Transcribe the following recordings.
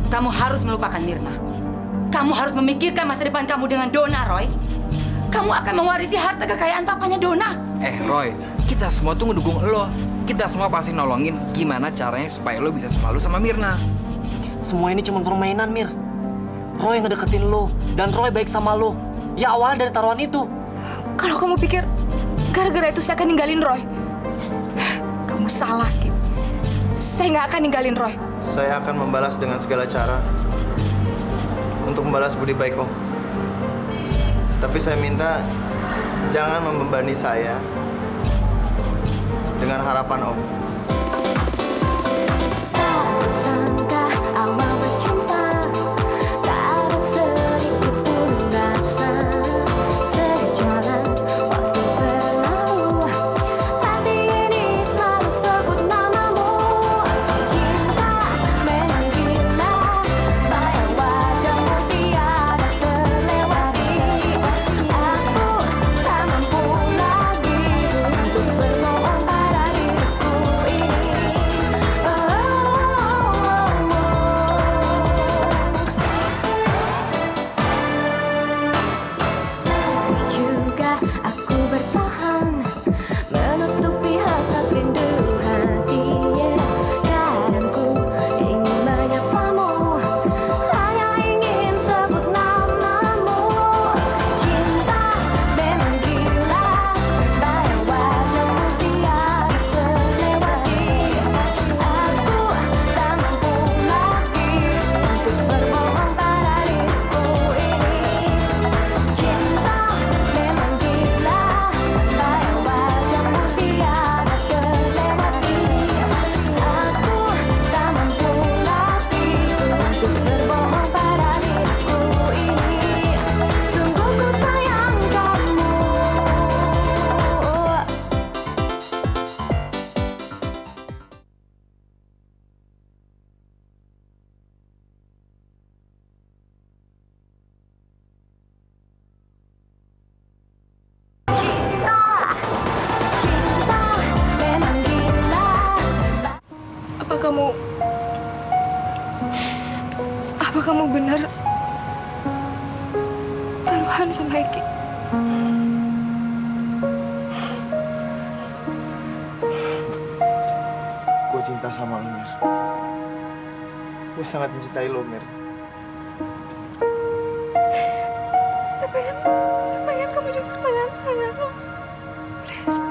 Kamu harus melupakan Mirna. Kamu harus memikirkan masa depan kamu dengan Donna, Roy. Kamu akan mewarisi harta kekayaan papanya Donna. Roy, kita semua tuh ngedukung lo. Kita semua pasti nolongin gimana caranya supaya lo bisa selalu sama Mirna. Semua ini cuma permainan, Mir. Roy ngedeketin lo, dan Roy baik sama lo. Ya awalnya dari taruhan itu. Kalau kamu pikir gara-gara itu saya akan ninggalin Roy, kamu salah, Kit. Saya nggak akan ninggalin Roy. Saya akan membalas dengan segala cara untuk membalas budi baik Om. Tapi saya minta jangan membebani saya dengan harapan Om. Apa kamu benar taruhan sama Eki? Gue cinta sama lo, Mir. Gue sangat mencintai lo, Mir. Saya pengen kamu jawab pertanyaan saya, Rom. Please.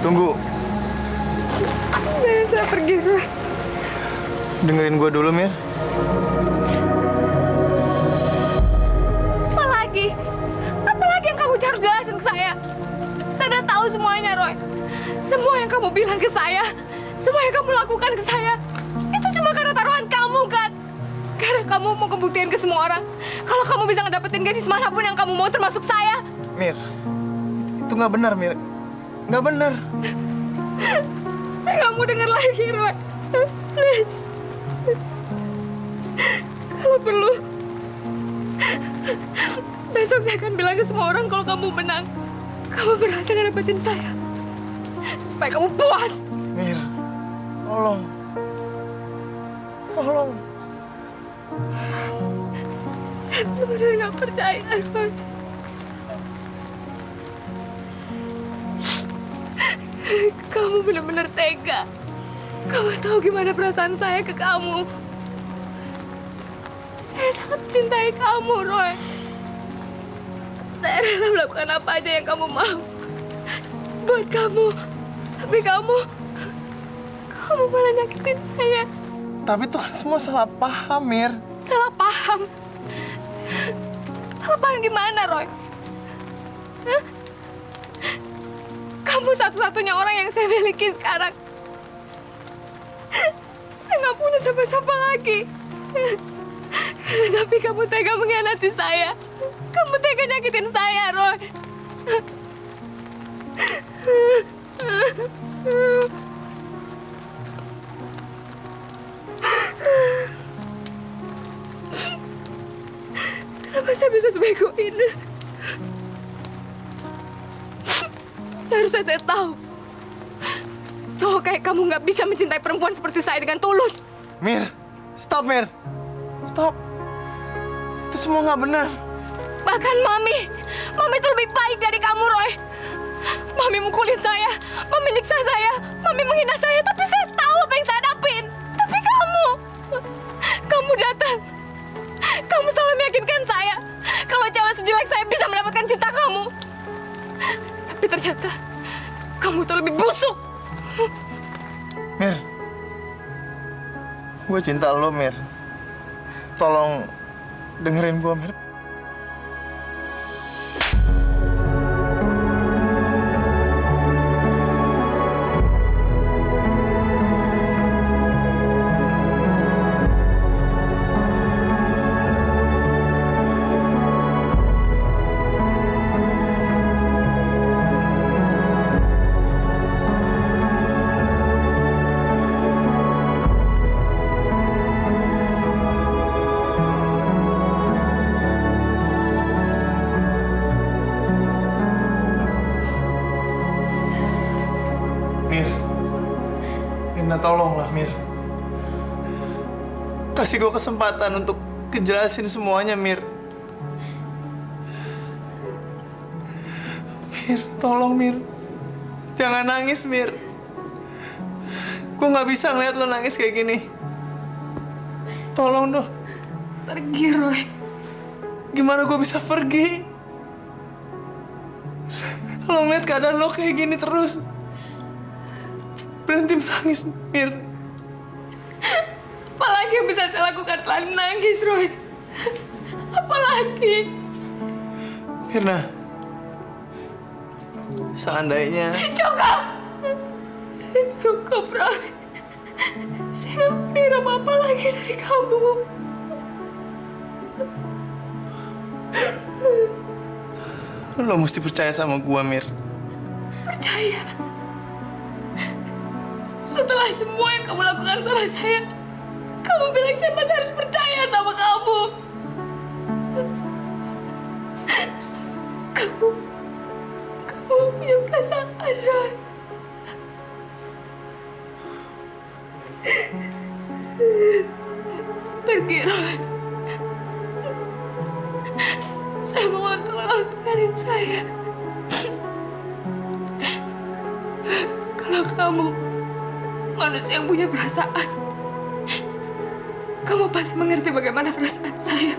Tunggu. Jangan saya pergi, Roy. Dengerin gue dulu, Mir. Apalagi? Apalagi yang kamu harus jelasin ke saya? Saya udah tahu semuanya, Roy. Semua yang kamu bilang ke saya, semua yang kamu lakukan ke saya, itu cuma karena taruhan kamu, kan? Karena kamu mau kebuktiin ke semua orang kalau kamu bisa ngedapetin gadis manapun yang kamu mau, termasuk saya. Mir, itu nggak benar, Mir. Nggak benar. Saya nggak mau dengar lagi, Roy. Please. Kalau perlu, besok saya akan bilang ke semua orang kalau kamu menang. Kamu berhasil ngedapetin saya. Supaya kamu puas. Mir, tolong. Tolong. Saya benar-benar nggak percaya, Roy. Kamu benar-benar tega. Kamu tahu gimana perasaan saya ke kamu. Saya sangat mencintai kamu, Roy. Saya rela melakukan apa aja yang kamu mau buat kamu. Tapi kamu malah nyakitin saya. Tapi itu kan semua salah paham, Mir. Salah paham? Salah paham gimana, Roy? Hah? Kamu satu-satunya orang yang saya miliki sekarang. Saya nggak punya siapa-siapa lagi. Tapi kamu tega mengkhianati saya. Kamu tega nyakitin saya, Roy. Kenapa saya bisa sebego ini? Seharusnya saya tahu. Cowok kayak kamu nggak bisa mencintai perempuan seperti saya dengan tulus. Mir, stop Mir. Stop. Itu semua nggak benar. Bahkan Mami itu lebih baik dari kamu, Roy. Mami mukulin saya, Mami nyiksa saya, Mami menghina saya, tapi saya tahu apa yang saya hadapin. Tapi kamu datang. Kamu selalu meyakinkan saya kalau cewek sejelek saya bisa mendapatkan cinta kamu. Tapi ternyata kamu tuh lebih busuk. Mir, gue cinta lo, Mir. Tolong dengerin gue, Mir. Tolonglah, Mir. Kasih gue kesempatan untuk kejelasin semuanya, Mir. Mir, tolong, Mir. Jangan nangis, Mir. Gue nggak bisa ngeliat lo nangis kayak gini. Tolong dong. Pergi, Roy. Gimana gue bisa pergi? Kalau ngeliat keadaan lo kayak gini terus. Berhenti menangis, Mir. Apalagi yang bisa saya lakukan selain menangis, Roy? Apalagi? Mirna, seandainya... Cukup, Roy. Saya nggak mau dengar apa-apa lagi dari kamu. Lo mesti percaya sama gua, Mir. Percaya? Setelah semua yang kamu lakukan sama saya, kamu bilang saya masih harus percaya sama kamu. Kamu punya perasaan, Roy. Pergi, Roy. Saya mohon tolong tinggalin saya. Kalau kamu manusia yang punya perasaan, kamu pasti mengerti bagaimana perasaan saya.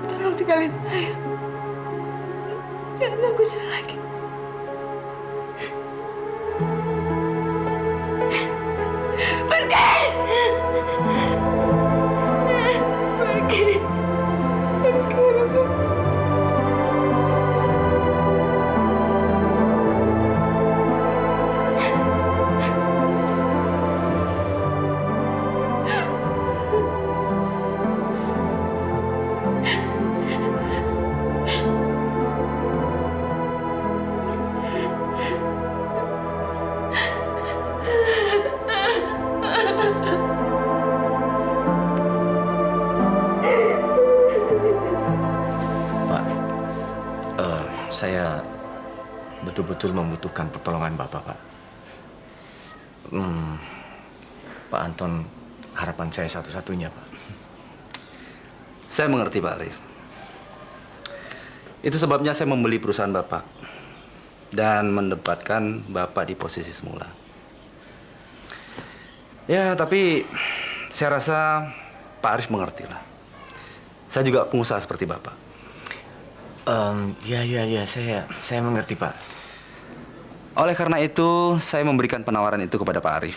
Tolong tinggalin saya. Jangan ganggu saya lagi. Pergi! Pergi! Saya betul-betul membutuhkan pertolongan Bapak, Pak. Pak Anton, harapan saya satu-satunya, Pak. Saya mengerti, Pak Arif. Itu sebabnya saya membeli perusahaan Bapak dan menempatkan Bapak di posisi semula. Ya, tapi saya rasa Pak Arif mengertilah. Saya juga pengusaha seperti Bapak. Ya, saya mengerti, Pak. Oleh karena itu, saya memberikan penawaran itu kepada Pak Arif.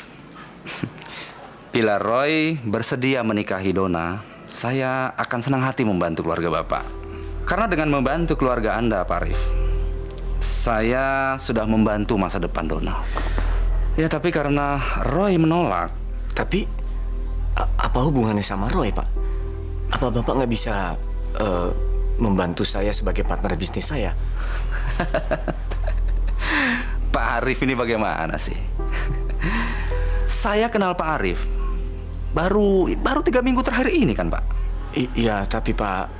Bila Roy bersedia menikahi Donna, saya akan senang hati membantu keluarga Bapak. Karena dengan membantu keluarga Anda, Pak Arif, saya sudah membantu masa depan Donna. Ya, tapi karena Roy menolak, Tapi apa hubungannya sama Roy, Pak? Apa Bapak nggak bisa membantu saya sebagai partner bisnis saya? Pak Arif ini bagaimana sih? Saya kenal Pak Arif baru 3 minggu terakhir ini kan, Pak? Iya, tapi Pak,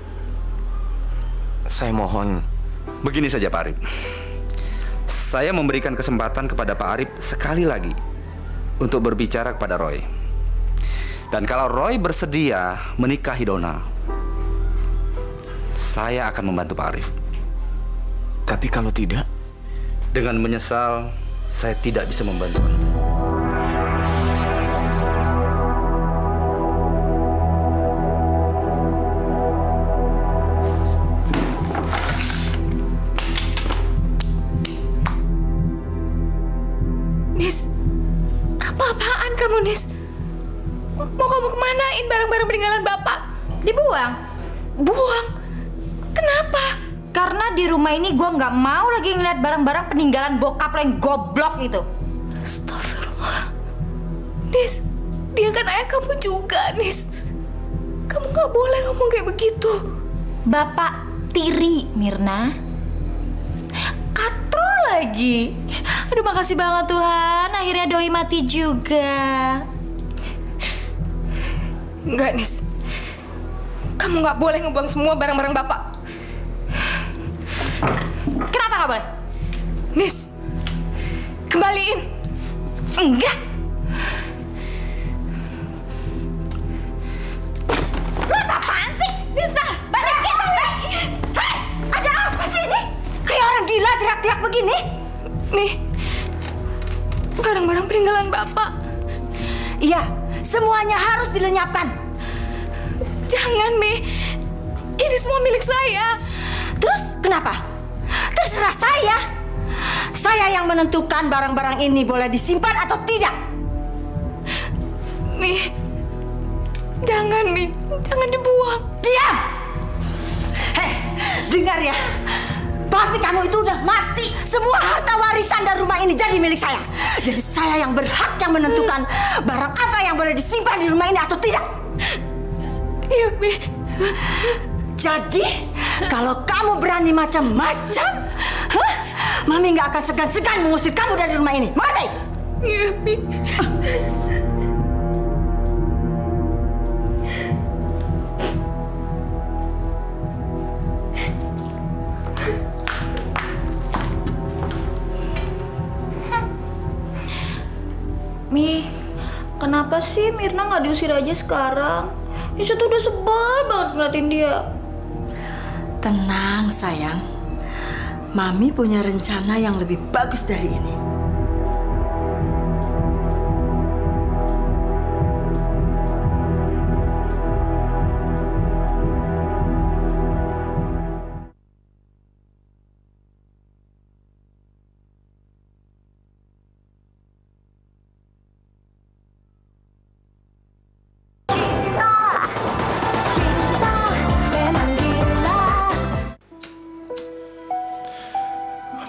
saya mohon. Begini saja, Pak Arif. Saya memberikan kesempatan kepada Pak Arif sekali lagi untuk berbicara kepada Roy. Dan kalau Roy bersedia menikahi Donna, saya akan membantu Pak Arif. Tapi kalau tidak? Dengan menyesal, saya tidak bisa membantu Anda. Nis, apa-apaan kamu, Nis? Mau kamu kemanain barang-barang peninggalan Bapak? Dibuang. Buang? Kenapa? Karena di rumah ini gue nggak mau lagi ngeliat barang-barang peninggalan bokap lo yang goblok itu. Astagfirullah. Nis, dia kan ayah kamu juga, Nis. Kamu nggak boleh ngomong kayak begitu. Bapak tiri, Mirna. Katro lagi. Aduh, makasih banget Tuhan. Akhirnya doi mati juga. Enggak, Nis. Kamu nggak boleh ngebuang semua barang-barang Bapak. Kenapa nggak boleh? Nis, kembaliin. Enggak. Lu apaan sih? Bisa balikin. Hei, ada apa sih ini? Kayak orang gila teriak-teriak begini. Nih, barang-barang peninggalan Bapak. Iya, semuanya harus dilenyapkan. Jangan, Mi. Ini semua milik saya. Terus kenapa? Terserah saya. Saya yang menentukan barang-barang ini boleh disimpan atau tidak. Mi, jangan, Mi. Jangan dibuang. Diam! Hei, dengar ya. Papi kamu itu udah mati. Semua harta warisan dan rumah ini jadi milik saya. Jadi saya yang berhak yang menentukan barang apa yang boleh disimpan di rumah ini atau tidak. Iya, Mi. Jadi, kalau kamu berani macam-macam, Mami nggak akan segan-segan mengusir kamu dari rumah ini. Mengerti? Iya, Mi. Mi, kenapa sih Mirna nggak diusir aja sekarang? Nisa tuh udah sebel banget ngeliatin dia. Tenang sayang, Mami punya rencana yang lebih bagus dari ini.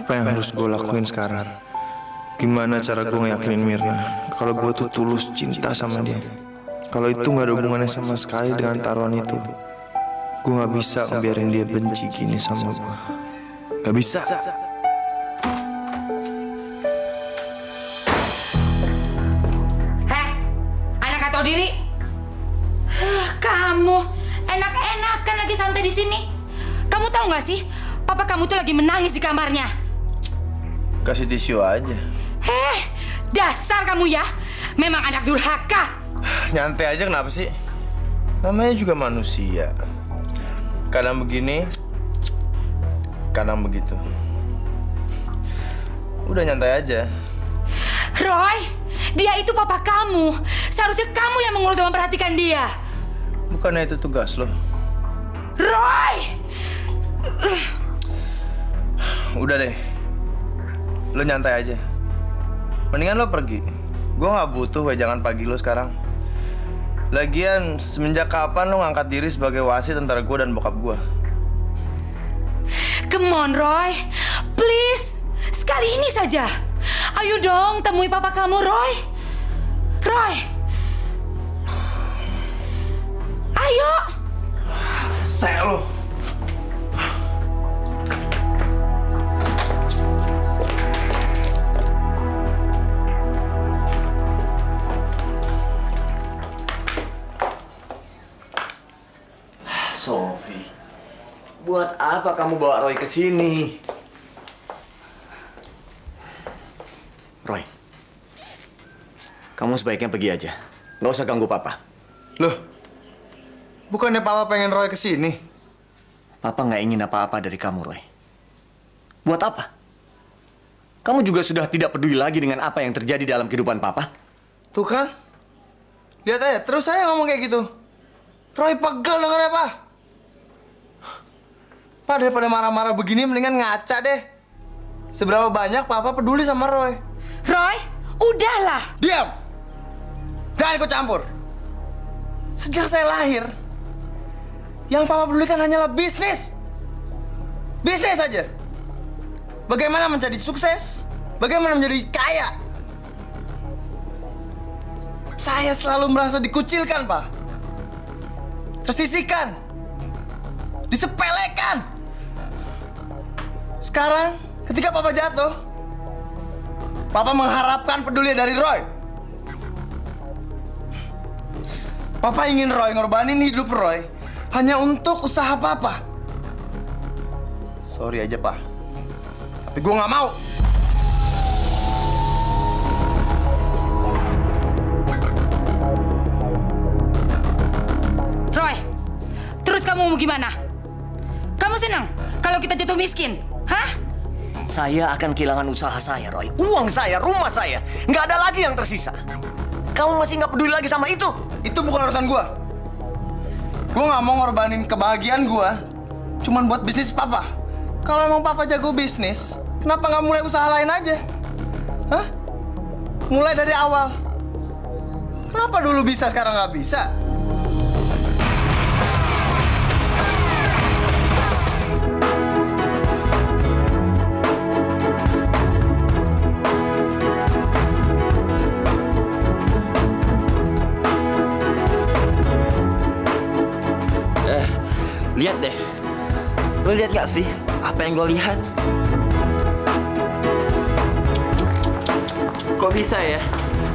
Apa yang harus gue lakuin sekarang? Gimana cara gue ngeyakinin Mirna kalau gue tuh tulus cinta sama dia? Kalau itu nggak ada hubungannya sama sekali dengan taruhan itu, gue nggak bisa ngebiarin dia benci gini sama gue. Nggak bisa. Heh, anak gak tahu diri. Kamu enak-enakan lagi santai di sini. Kamu tahu nggak sih, papa kamu tuh lagi menangis di kamarnya. Kasih tisu aja. Heh, dasar kamu ya, memang anak durhaka. Nyantai aja kenapa sih? Namanya juga manusia. Kadang begini, kadang begitu. Udah nyantai aja. Roy, dia itu papa kamu. Seharusnya kamu yang mengurus dan memperhatikan dia. Bukannya itu tugas lo? Roy! Udah deh. Lo nyantai aja. Mendingan lo pergi. Gue gak butuh wejangan pagi lo sekarang. Lagian, semenjak kapan lo ngangkat diri sebagai wasit antara gue dan bokap gue? Come on, Roy. Please. Sekali ini saja. Ayo dong, temui papa kamu, Roy. Roy. Sofi, buat apa kamu bawa Roy ke sini? Roy, kamu sebaiknya pergi aja. Nggak usah ganggu Papa. Loh, bukannya Papa pengen Roy ke sini? Papa nggak ingin apa-apa dari kamu, Roy. Buat apa? Kamu juga sudah tidak peduli lagi dengan apa yang terjadi dalam kehidupan Papa. Tuh kan? Lihat aja, terus saya ngomong kayak gitu. Roy pegel dengarnya, Pak. Pak, daripada marah-marah begini, mendingan ngaca deh. Seberapa banyak Papa peduli sama Roy? Roy, udahlah. Diam! Jangan ikut campur. Sejak saya lahir, yang Papa pedulikan hanyalah bisnis. Bisnis saja. Bagaimana menjadi sukses? Bagaimana menjadi kaya? Saya selalu merasa dikucilkan, Pak. Tersisihkan. Disepelekan. Sekarang, ketika Papa jatuh, Papa mengharapkan peduli dari Roy. Papa ingin Roy ngorbanin hidup Roy hanya untuk usaha Papa. Sorry aja, Pak. Tapi gue nggak mau. Roy, terus kamu mau gimana? Kamu senang kalau kita jatuh miskin? Hah? Saya akan kehilangan usaha saya, Roy. Uang saya, rumah saya. Nggak ada lagi yang tersisa. Kamu masih nggak peduli lagi sama itu? Itu bukan urusan gue. Gue nggak mau ngorbanin kebahagiaan gue cuman buat bisnis Papa. Kalau emang Papa jago bisnis, kenapa nggak mulai usaha lain aja? Hah? Mulai dari awal. Kenapa dulu bisa, sekarang nggak bisa? Lihat deh. Lo lihat gak sih apa yang gue lihat? Kok bisa ya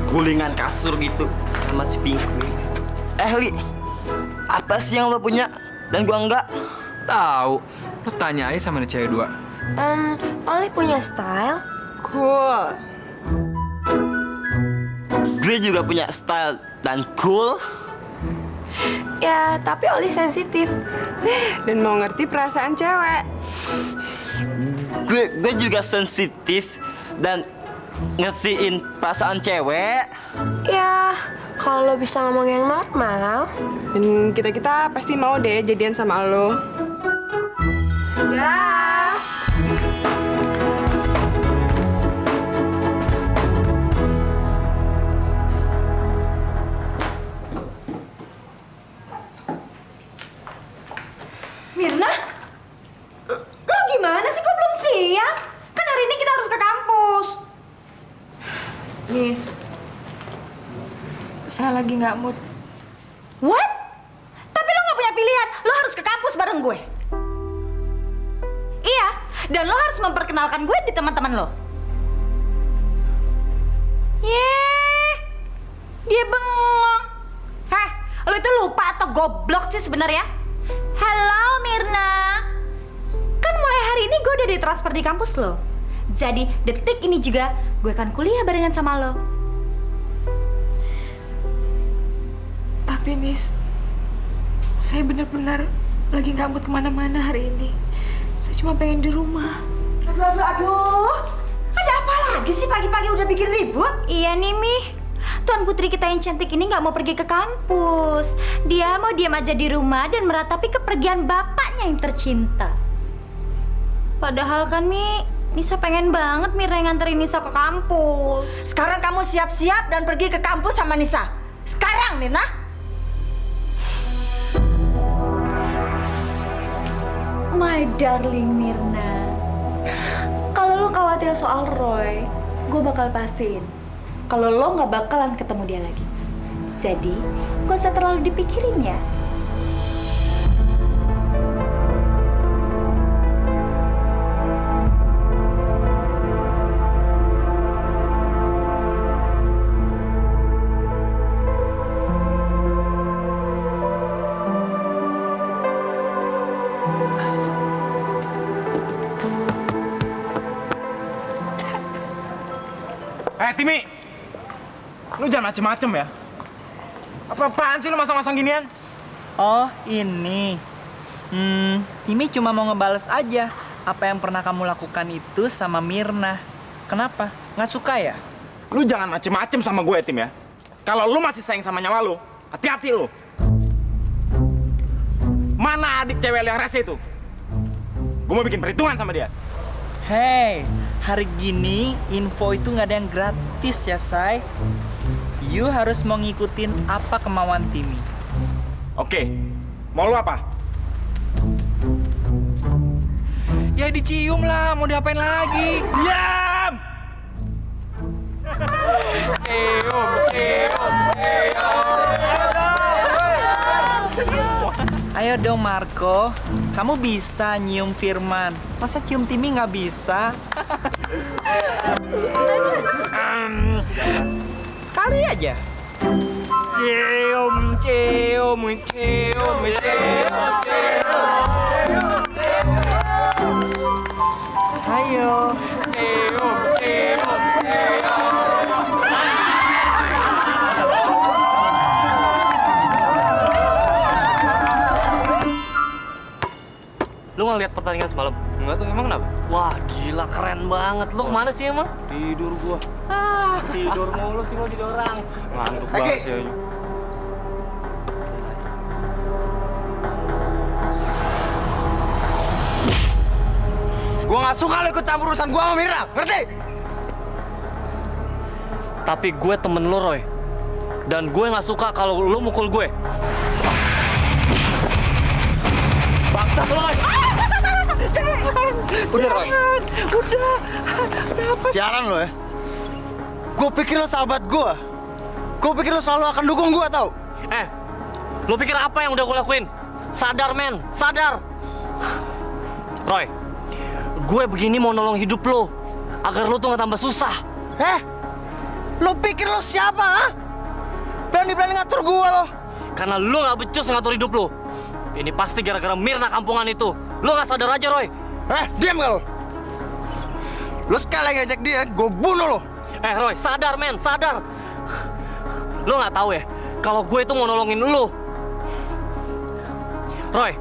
gulingan kasur gitu sama si Pinky? Li, apa sih yang lo punya dan gua enggak? Tahu. Lo tanya aja sama nih cewek dua. Oli punya style. Cool. Gue juga punya style dan cool. Ya, tapi Oli sensitif. Dan mau ngerti perasaan cewek. Gue juga sensitif dan ngertiin perasaan cewek. Ya, kalau lo bisa ngomong yang normal. Dan kita pasti mau deh jadian sama lo. Ya. Mirna? Lo gimana sih? Kok belum siap? Kan hari ini kita harus ke kampus. Nis, saya lagi nggak mood. What? Tapi lo nggak punya pilihan. Lo harus ke kampus bareng gue. Iya, dan lo harus memperkenalkan gue di teman-teman lo. Yeh, dia bengong. Heh, lo itu lupa atau goblok sih sebenarnya? Halo Mirna. Kan mulai hari ini gue udah ditransfer di kampus lo. Jadi detik ini juga gue akan kuliah barengan sama lo. Tapi Nis, saya benar-benar lagi nggak mood kemana-mana hari ini. Saya cuma pengen di rumah. Aduh. Ada apa lagi sih pagi-pagi udah bikin ribut? Iya nih, Mi. Tuan putri kita yang cantik ini nggak mau pergi ke kampus. Dia mau diam aja di rumah dan meratapi kepergian bapaknya yang tercinta. Padahal kan, Mi, Nisa pengen banget Mirna yang nganterin Nisa ke kampus. Sekarang kamu siap-siap dan pergi ke kampus sama Nisa. Sekarang, Mirna. My darling Mirna. Kalau lo khawatir soal Roy, gue bakal pastiin kalau lo nggak bakalan ketemu dia lagi. Jadi, gak usah terlalu dipikirin ya. Timi, lu jangan macem-macem ya. Apa-apaan sih lu masang-masang ginian? Oh, ini. Timi cuma mau ngebales aja apa yang pernah kamu lakukan itu sama Mirna. Kenapa? Nggak suka ya? Lu jangan macem-macem sama gue, Tim ya. Kalau lu masih sayang sama nyawa lu, hati-hati lu. Mana adik cewek yang rese itu? Gue mau bikin perhitungan sama dia. Hey, hari gini info itu nggak ada yang gratis ya, Say. You harus mau ngikutin apa kemauan Timi. Oke, mau lu apa? Ya dicium lah, mau diapain lagi? Diam! Cium, cium, cium. Ayo dong Marco, kamu bisa nyium Firman. Masa cium Timi nggak bisa? Sekali aja. Cium, cium, cium, cium, cium. Ayo. Cium, cium, cium. Lu ngeliat pertandingan semalam? Enggak tuh, emang kenapa? Wah, gila keren banget. Lu kemana sih emang? Tidur gua. Tidur mulu sih lu jadi orang. Ngantuk banget sih. Gua nggak suka lu ikut campur urusan gua sama Mirna, ngerti? Tapi gue temen lu, Roy. Dan gue nggak suka kalau lu mukul gue. Bangsat, Roy! Udah, Roy. Udah. Kenapa sih? Siaran lo ya. Gua pikir lo sahabat gua. Gua pikir lo selalu akan dukung gua, tau? Lu pikir apa yang udah gue lakuin? Sadar, men. Sadar. Roy, gue begini mau nolong hidup lo. Agar lo tuh nggak tambah susah. Lo pikir lo siapa, ha? Berani-berani ngatur gua lo. Karena lo nggak becus ngatur hidup lo. Ini pasti gara-gara Mirna kampungan itu. Lo nggak sadar aja, Roy. Diam gak lo? Lo sekali ngajak dia, gua bunuh lo. Roy, sadar, men. Sadar. Lo nggak tahu ya, kalau gue itu mau nolongin lo. Roy,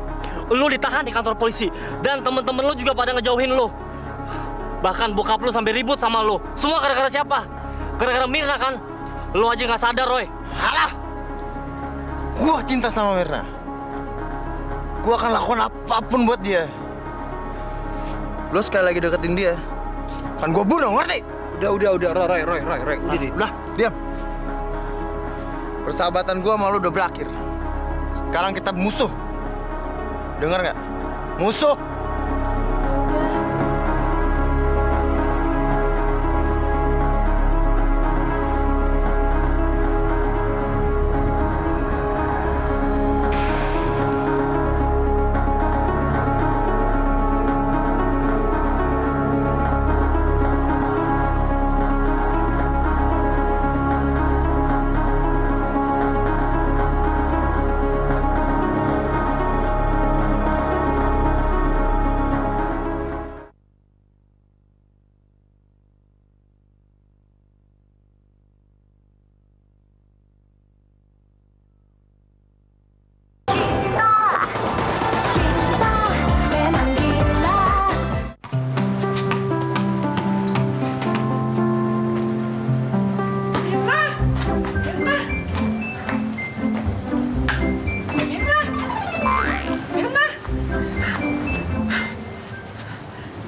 lo ditahan di kantor polisi. Dan temen-temen lo juga pada ngejauhin lo. Bahkan bokap lo sampai ribut sama lo. Semua gara-gara siapa? Gara-gara Mirna kan? Lo aja nggak sadar, Roy. Alah! Gua cinta sama Mirna. Gua akan lakukan apapun buat dia. Lo sekali lagi deketin dia, kan gua bunuh, ngerti? Udah, Roy. Udah deh. Udah, diam. Persahabatan gua sama lo udah berakhir. Sekarang kita musuh. Dengar nggak? Musuh!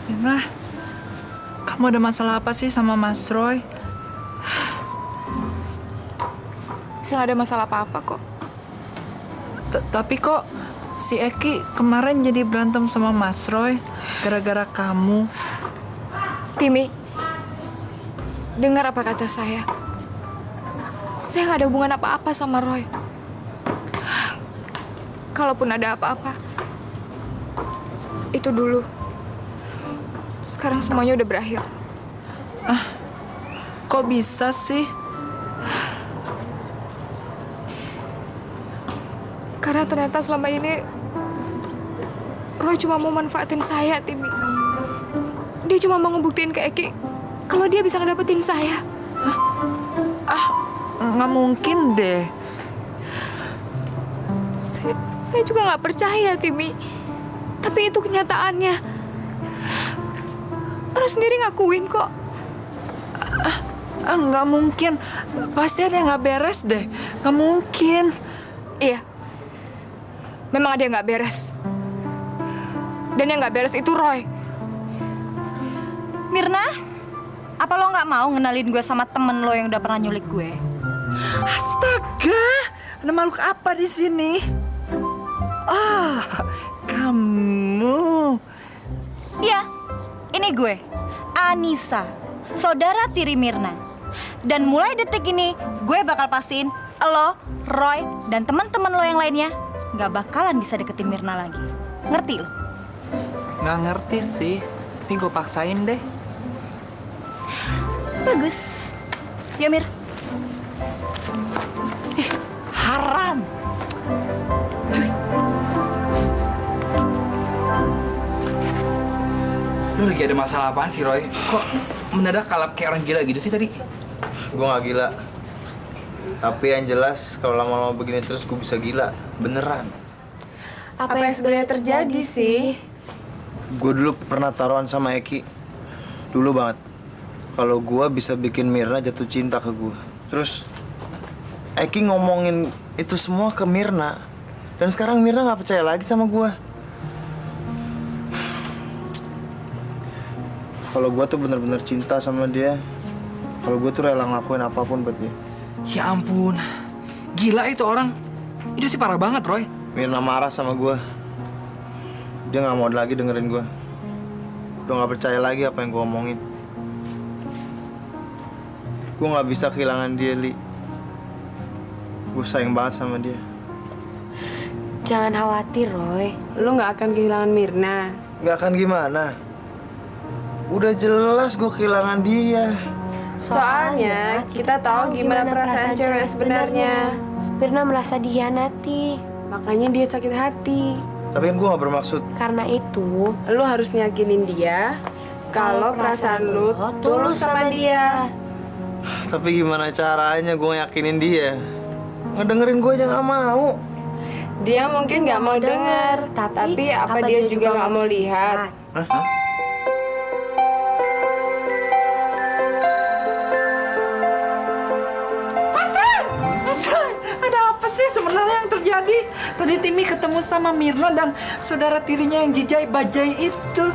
Mirna, kamu ada masalah apa sih sama Mas Roy? Saya nggak ada masalah apa-apa kok. Tapi kok si Eki kemarin jadi berantem sama Mas Roy gara-gara kamu. Timi, dengar apa kata saya. Saya nggak ada hubungan apa-apa sama Roy. Kalaupun ada apa-apa, itu dulu. Sekarang semuanya udah berakhir. Kok bisa sih? Karena ternyata selama ini Roy cuma mau manfaatin saya, Timi. Dia cuma mau ngebuktiin ke Eki kalau dia bisa ngedapetin saya. Hah? Nggak mungkin deh. Saya juga nggak percaya, Timi. Tapi itu kenyataannya. Orang sendiri ngakuin kok. Nggak mungkin. Pasti ada yang nggak beres deh. Nggak mungkin. Iya. Memang ada yang nggak beres. Dan yang nggak beres itu Roy. Mirna, apa lo nggak mau ngenalin gue sama temen lo yang udah pernah nyulik gue? Astaga, ada makhluk apa di sini? Kamu. Iya, ini gue, Anissa, saudara tiri Mirna. Dan mulai detik ini, gue bakal pastiin lo, Roy, dan teman-teman lo yang lainnya nggak bakalan bisa deketin Mirna lagi. Ngerti lo? Nggak ngerti sih. Ini gue paksain deh. Bagus. Yuk, Mir. Haram. Lu lagi ada masalah apaan sih, Roy? Kok mendadak kalap kayak orang gila gitu sih tadi? Gue gak gila. Tapi yang jelas kalau lama-lama begini terus gue bisa gila. Beneran. Apa yang sebenarnya terjadi sih? Gue dulu pernah taruhan sama Eki. Dulu banget. Kalau gue bisa bikin Mirna jatuh cinta ke gue. Terus Eki ngomongin itu semua ke Mirna. Dan sekarang Mirna gak percaya lagi sama gue. Kalau gue tuh bener-bener cinta sama dia. Kalau gue tuh rela ngelakuin apapun buat dia. Ya ampun. Gila itu orang. Itu sih parah banget, Roy. Mirna marah sama gue. Dia gak mau lagi dengerin gue. Udah gak percaya lagi apa yang gue omongin. Gue gak bisa kehilangan dia, Li. Gue sayang banget sama dia. Jangan khawatir, Roy. Lu nggak akan kehilangan Mirna. Gak akan gimana? Udah jelas gue kehilangan dia. Soalnya kita tahu gimana perasaan cewek sebenarnya. Mirna merasa dihianati. Makanya dia sakit hati. Tapi kan gue gak bermaksud. Karena itu, lu harus nyakinin dia kalau perasaan lu tulus sama dia. Tapi gimana caranya gue yakinin dia? Ngedengerin gue aja gak mau. Dia mungkin nggak mau denger, tapi apa dia juga nggak mau lihat? Hah? Asal, ada apa sih sebenarnya yang terjadi? Tadi Timi ketemu sama Mirna dan saudara tirinya yang jijai bajai itu.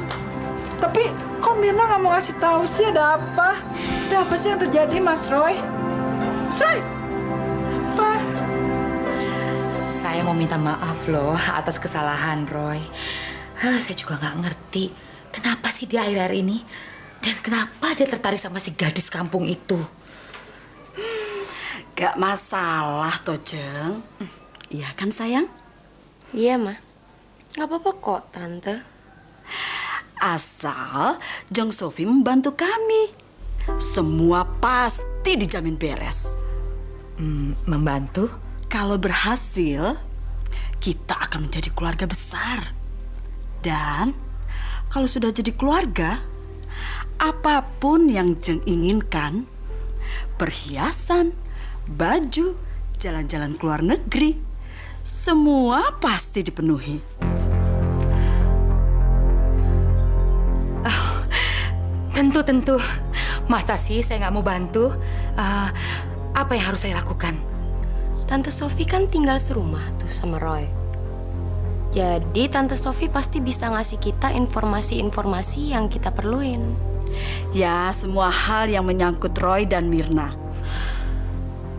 Tapi kok Mirna nggak mau ngasih tahu sih ada apa? Ada apa sih yang terjadi, Mas Roy? Mas Roy? Apa? Saya mau minta maaf loh atas kesalahan Roy. Saya juga nggak ngerti kenapa sih dia akhir-akhir ini dan kenapa dia tertarik sama si gadis kampung itu. Gak masalah toh, Jeng. Iya kan, sayang? Iya, Ma. Nggak apa-apa kok, Tante. Asal Jeng Sofi membantu kami. Semua pasti dijamin beres. Membantu? Kalau berhasil, kita akan menjadi keluarga besar. Dan kalau sudah jadi keluarga, apapun yang Jeng inginkan, perhiasan, baju, jalan-jalan ke luar negeri, semua pasti dipenuhi. Oh, tentu. Masa sih saya nggak mau bantu? Apa yang harus saya lakukan? Tante Sofi kan tinggal serumah tuh sama Roy. Jadi Tante Sofi pasti bisa ngasih kita informasi-informasi yang kita perluin. Ya, semua hal yang menyangkut Roy dan Mirna.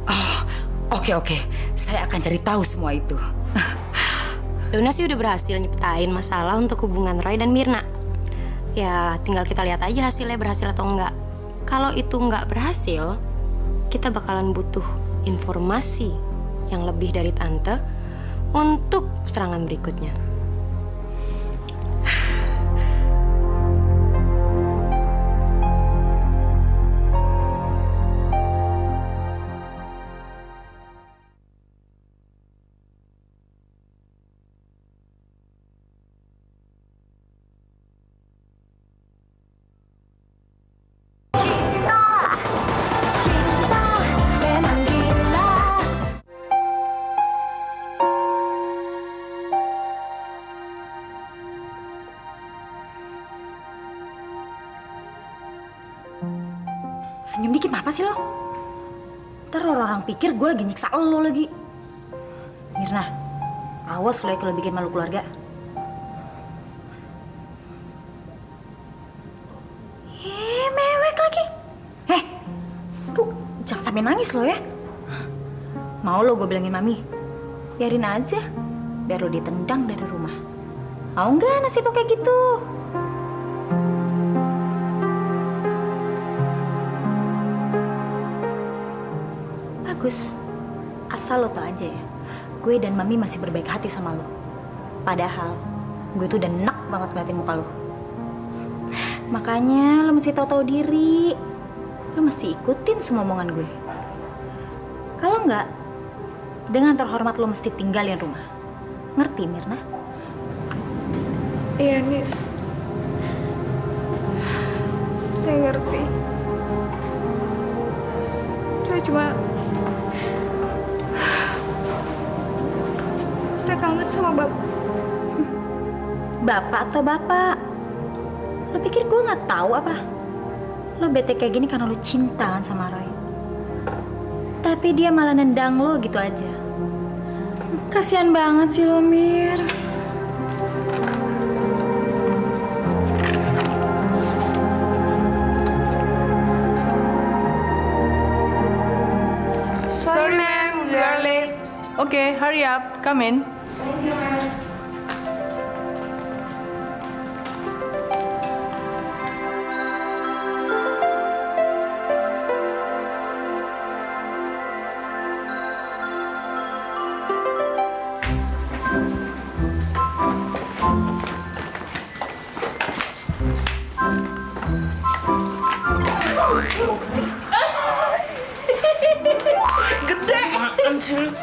Oh, oke. Saya akan cari tahu semua itu. Dona sih udah berhasil nyiptain masalah untuk hubungan Roy dan Mirna. Ya, tinggal kita lihat aja hasilnya berhasil atau enggak. Kalau itu enggak berhasil, kita bakalan butuh informasi yang lebih dari Tante untuk serangan berikutnya. Senyum dikit apa sih lo? Ntar orang-orang pikir gue lagi nyiksa lo lagi. Mirna, awas lo ya kalau bikin malu keluarga. Mewek lagi. Lu jangan sampai nangis lo ya. Mau lo gue bilangin mami? Biarin aja, biar lo ditendang dari rumah. Mau nggak nasib lo kayak gitu? Bagus, asal lo tau aja ya, gue dan mami masih berbaik hati sama lo. Padahal gue tuh udah enak banget ngeliatin muka lo. Makanya lo mesti tahu diri. Lo mesti ikutin semua omongan gue. Kalau enggak, dengan terhormat lo mesti tinggalin rumah. Ngerti, Mirna? Iya, Nis. Saya ngerti. Saya cuma... Saya kangen sama Bapak. Bapak atau bapak? Lo pikir gue nggak tahu apa? Lo bete kayak gini karena lo cinta kan sama Roy. Tapi dia malah nendang lo gitu aja. Kasian banget sih lo, Mir. Sorry, ma'am, we are late. Okay, hurry up. Come in. Thank you, ma'am. Gede. Apaan sih lu?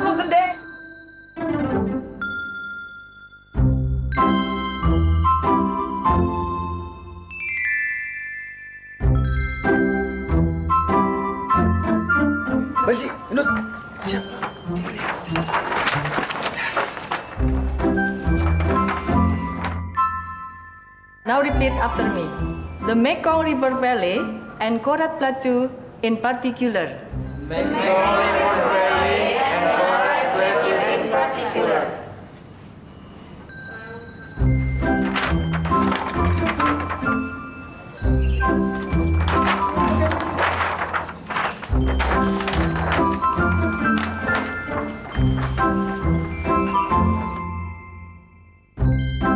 Lu gede. Banci, Indut. Siap. Now repeat after me. The Mekong River Valley and Korat Plateau in particular. Mekong River Valley and Korat Plateau in particular.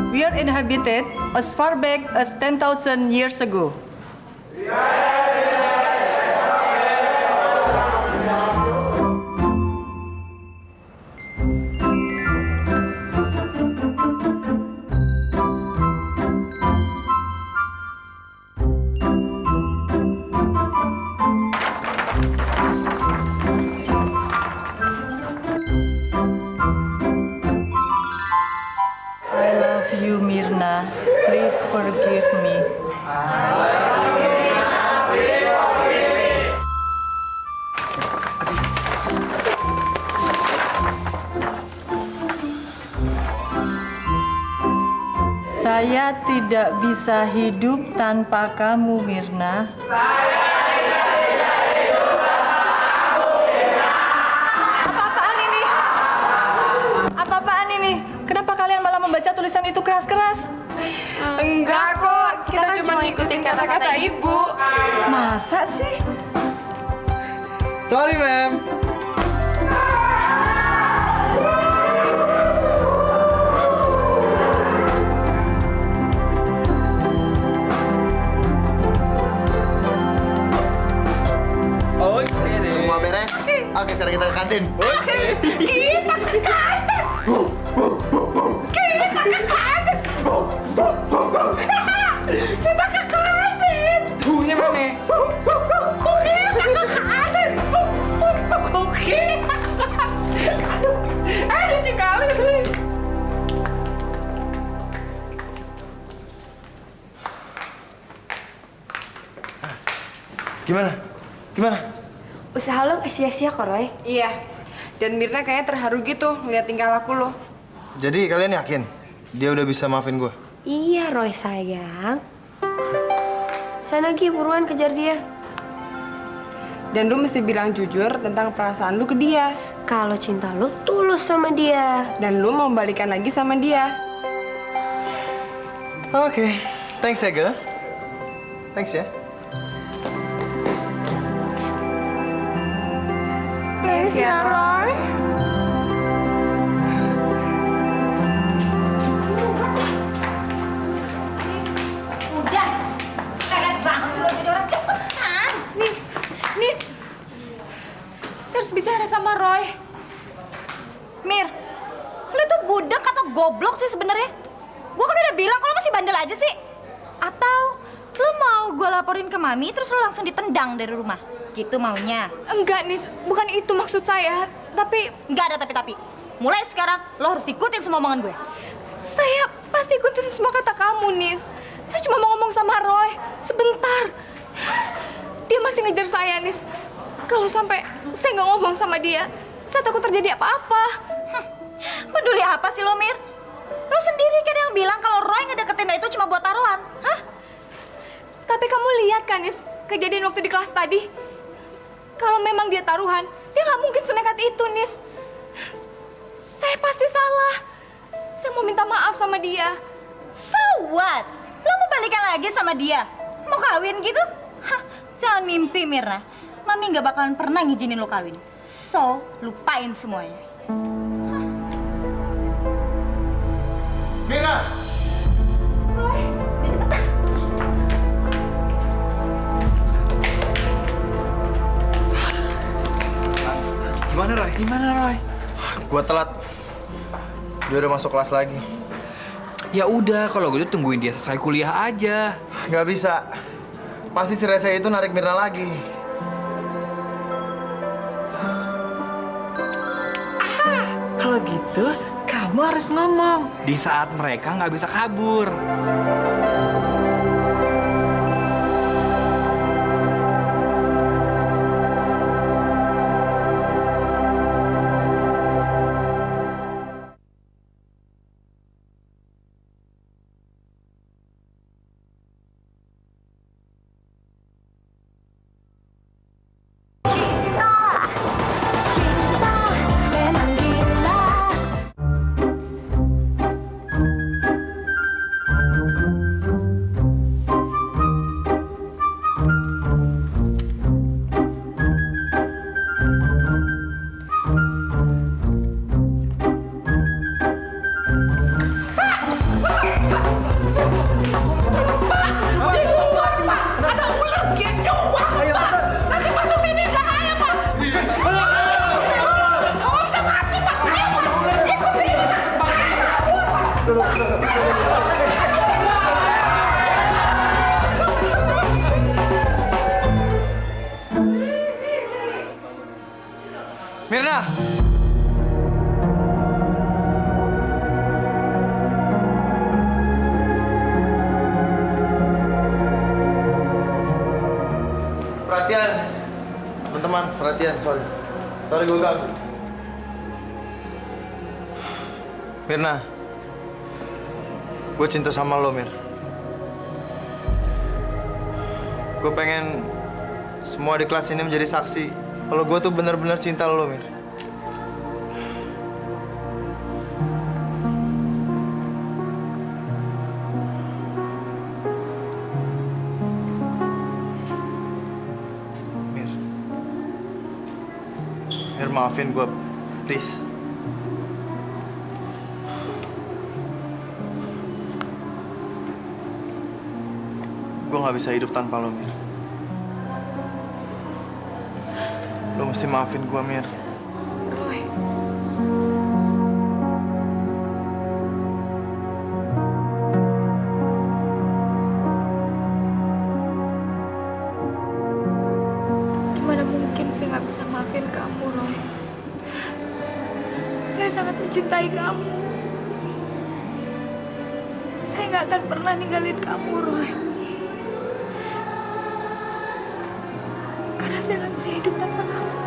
We are inhabited as far back as 10,000 years ago. I love you, Mirna. Please forgive me. Saya tidak bisa hidup tanpa kamu, Mirna. Apa-apaan ini? Apa-apaan ini? Kenapa kalian malah membaca tulisan itu keras-keras? Enggak kok, kita cuma ngikutin kata-kata ibu. Masa sih? Sorry, ma'am. Oh, iya deh. Semua beres. Oke, sekarang kita ke kantin. Kita ke kantin. Kita ke kantin. Kita ke kantin. Bunya mana? Kita ke kantin. Aduh, ditinggalin. Gimana? Gimana? Usaha lo gak sia-sia kok, Roy. Iya. Dan Mirna kayaknya terharu gitu ngeliat tingkah laku lo. Jadi kalian yakin dia udah bisa maafin gue? Iya, Roy sayang. Sana Gi, buruan kejar dia. Dan lu mesti bilang jujur tentang perasaan lu ke dia. Kalau cinta lu tulus sama dia. Dan lu mau balikan lagi sama dia. Oke, thanks ya, girl. Thanks ya. Thanks ya, Roy. Udah, keren banget sih lo jadi orang cepetan. Nis, saya harus bicara sama Roy. Mir, lo tuh budak atau goblok sih sebenarnya? Gue kan udah bilang kalau masih bandel aja sih. Atau lo mau gue laporin ke Mami terus lo langsung ditendang dari rumah? Gitu maunya? Enggak, Nis. Bukan itu maksud saya. Tapi... Nggak ada tapi-tapi. Mulai sekarang lo harus ikutin semua omongan gue. Saya pasti ikutin semua kata kamu, Nis. Saya cuma mau ngomong sama Roy. Sebentar. Dia masih ngejar saya, Nis. Kalau sampai saya nggak ngomong sama dia, saya takut terjadi apa-apa. Peduli apa sih lo, Mir? Lo sendiri kan yang bilang kalau Roy ngedeketin itu cuma buat taruhan. Hah? Tapi kamu lihat kan, Nis, kejadian waktu di kelas tadi. Kalau memang dia taruhan, dia nggak mungkin senekat itu, Nis. Saya pasti salah. Saya mau minta maaf sama dia. So what? Lo mau balikan lagi sama dia? Mau kawin gitu? Hah, jangan mimpi, Mirna. Mami nggak bakalan pernah ngizinin lo kawin. So, lupain semuanya. Mirna! Roy, dia cepetan. Gimana, Roy? Gimana, Roy? Gua telat. Dia udah masuk kelas lagi. Ya udah, kalau gitu tungguin dia selesai kuliah aja. Nggak bisa. Pasti si Rese itu narik Mirna lagi. Kalau gitu, kamu harus ngomong. Di saat mereka nggak bisa kabur. Mirna! Perhatian, teman-teman, perhatian, sorry gue ganggu. Mirna, gue cinta sama lo, Mir. Gue pengen semua di kelas ini menjadi saksi kalau gue tuh benar-benar cinta lo, Mir. Mir, maafin gue, please. Gue gak bisa hidup tanpa lo, Mir. Lo mesti maafin gue, Mir. Roy. Gimana mungkin saya nggak bisa maafin kamu, Roy? Saya sangat mencintai kamu. Saya nggak akan pernah ninggalin kamu, Roy. Karena saya nggak bisa hidup tanpa kamu.